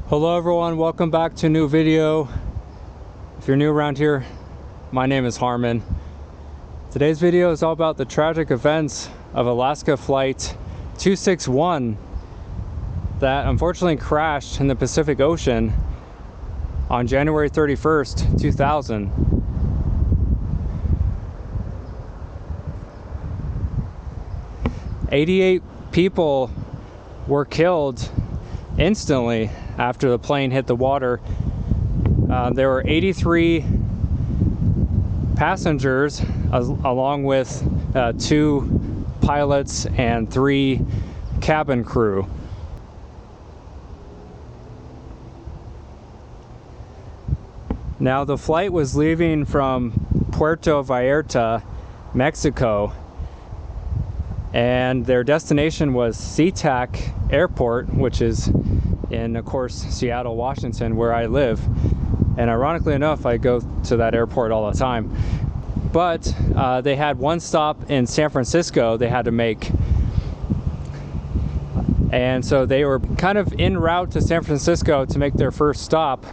Hello everyone, welcome back to a new video. If you're new around here, my name is Harmon. Today's video is all about the tragic events of Alaska Flight 261 that unfortunately crashed in the Pacific Ocean on January 31st, 2000. "88 people were killed instantly after the plane hit the water. There were 83 passengers along with 2 pilots and 3 cabin crew. Now the flight was leaving from Puerto Vallerta, Mexico, and their destination was Sea-Tac Airport, which is in, of course, Seattle, Washington, where I live. And ironically enough, I go to that airport all the time. But they had one stop in San Francisco they had to make. And so they were kind of en route to San Francisco to make their first stop.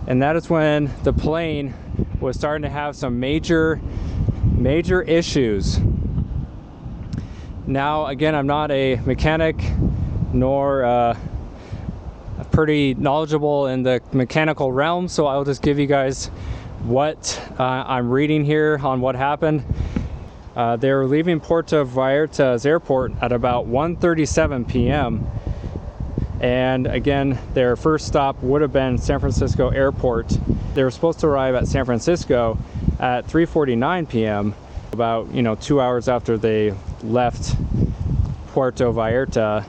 And that is when the plane was starting to have some major issues. Now, again, I'm not a mechanic nor pretty knowledgeable in the mechanical realm, so I'll just give you guys what I'm reading here on what happened. They were leaving Puerto Vallerta's airport at about 1:37 p.m. and again, their first stop would have been San Francisco Airport. They were supposed to arrive at San Francisco at 3:49 p.m. about 2 hours after they left Puerto Vallarta.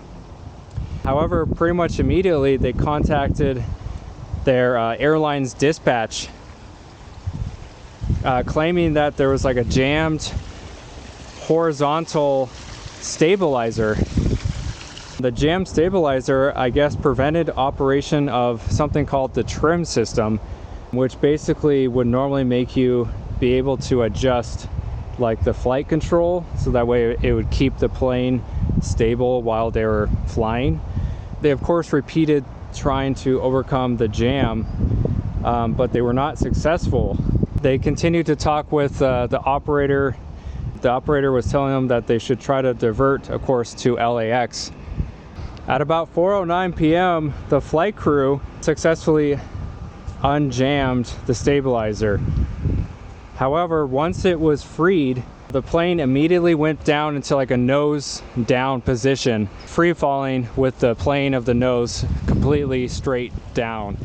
However, pretty much immediately they contacted their airline's dispatch, claiming that there was like a jammed horizontal stabilizer. The jammed stabilizer, I guess, prevented operation of something called the trim system, which basically would normally make you be able to adjust like the flight control, so that way it would keep the plane stable while they were flying. They of course repeated trying to overcome the jam, but they were not successful. They continued to talk with the operator. The operator was telling them that they should try to divert, of course, to LAX. At about 4:09 p.m., the flight crew successfully unjammed the stabilizer. However, once it was freed, the plane immediately went down into like a nose down position, free falling with the plane of the nose completely straight down.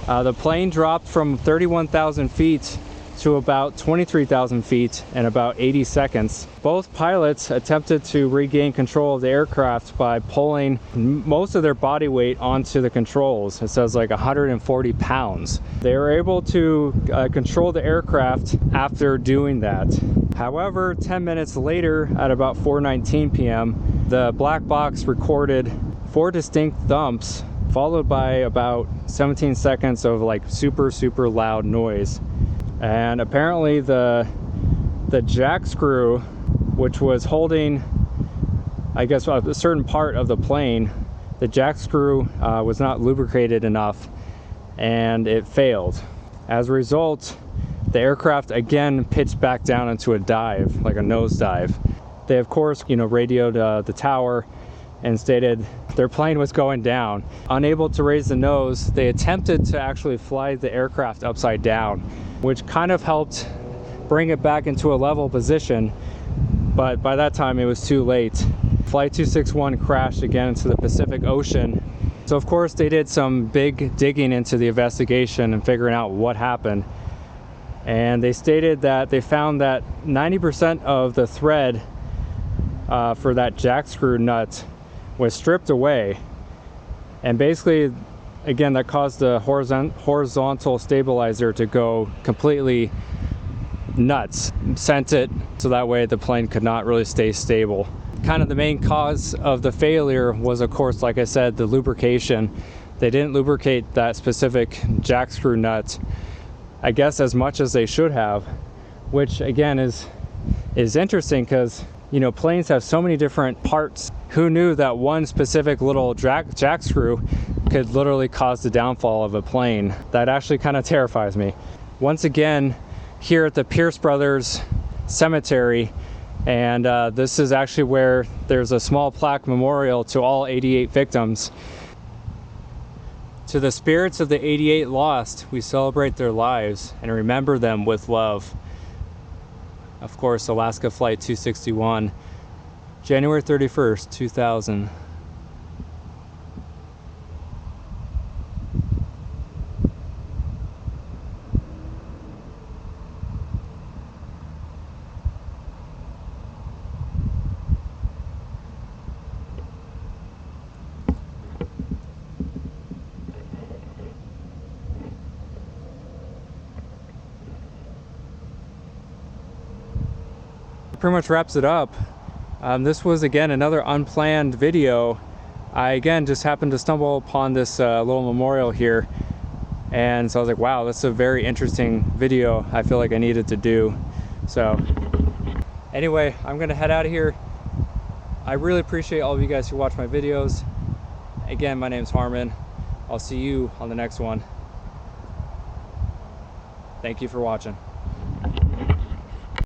The plane dropped from 31,000 feet to about 23,000 feet in about 80 seconds. Both pilots attempted to regain control of the aircraft by pulling most of their body weight onto the controls. It says like 140 pounds. They were able to control the aircraft after doing that. However, 10 minutes later, at about 4:19 p.m., the black box recorded 4 distinct thumps, followed by about 17 seconds of like super loud noise. And apparently the jack screw, which was holding, I guess, a certain part of the plane, the jack screw was not lubricated enough and it failed. As a result, the aircraft again pitched back down into a dive, like a nosedive. They of course, radioed the tower and stated their plane was going down. Unable to raise the nose, they attempted to actually fly the aircraft upside down, which kind of helped bring it back into a level position, but by that time it was too late. Flight 261 crashed again into the Pacific Ocean. So of course they did some big digging into the investigation and figuring out what happened. And they stated that they found that 90% of the thread for that jack screw nut was stripped away. And basically, again, that caused the horizontal stabilizer to go completely nuts. Sent it so that way the plane could not really stay stable. Kind of the main cause of the failure was, of course, like I said, the lubrication. They didn't lubricate that specific jack screw nut, I guess, as much as they should have, which again is interesting because You know, planes have so many different parts. Who knew that one specific little jack screw could literally cause the downfall of a plane? That actually kind of terrifies me. Once again, here at the Pierce Brothers Cemetery, and this is actually where there's a small plaque memorial to all 88 victims. To the spirits of the 88 lost, we celebrate their lives and remember them with love. Of course, Alaska Flight 261, January 31st, 2000. Pretty much wraps it up. This was again another unplanned video. I again just happened to stumble upon this little memorial here, and so I was like, wow, that's a very interesting video. I feel like I needed to do. So anyway, I'm gonna head out of here. I really appreciate all of you guys who watch my videos. Again, my name's Harmon. I'll see you on the next one. Thank you for watching.